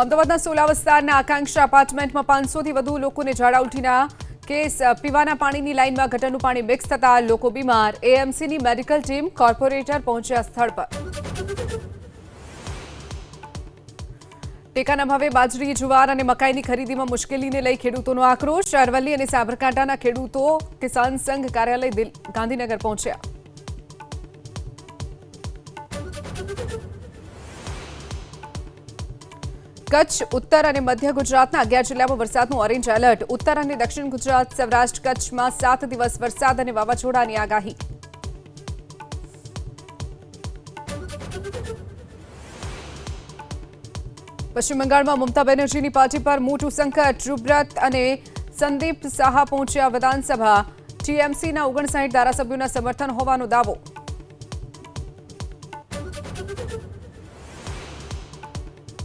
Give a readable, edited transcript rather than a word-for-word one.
અમદાવાદના સોલા વિસ્તારના આકાંક્ષા એપાર્ટમેન્ટમાં 500થી વધુ લોકોને ઝાડા ઉલટીના કેસ. પીવાના પાણીની લાઇનમાં ગટરનું પાણી મિક્સ થતા લોકો બીમાર. એએમસીની મેડિકલ ટીમ કોર્પોરેટર પહોંચ્યા સ્થળ પર. ટેકાના ભાવે બાજરી, જુવાર અને મકાઈની ખરીદીમાં મુશ્કેલીને લઈ ખેડૂતોનો આક્રોશ. અરવલ્લી અને સાબરકાંઠાના ખેડૂતો કિસાન સંઘ કાર્યાલય ગાંધીનગર પહોંચ્યા. કચ્છ, ઉત્તર અને મધ્ય ગુજરાતના 11 જિલ્લામાં વરસાદનું ઓરેન્જ એલર્ટ. ઉત્તર અને દક્ષિણ ગુજરાત, સૌરાષ્ટ્ર, કચ્છમાં 7 દિવસ વરસાદ અને વાવાઝોડાની આગાહી. પશ્ચિમ બંગાળમાં મમતા બેનર્જીની પાર્ટી પર મોટું સંકટ. સુબ્રત અને સંદીપ સાહા પહોંચ્યા વિધાનસભા. ટીએમસીના 59 ધારાસભ્યોના સમર્થન હોવાનો દાવો.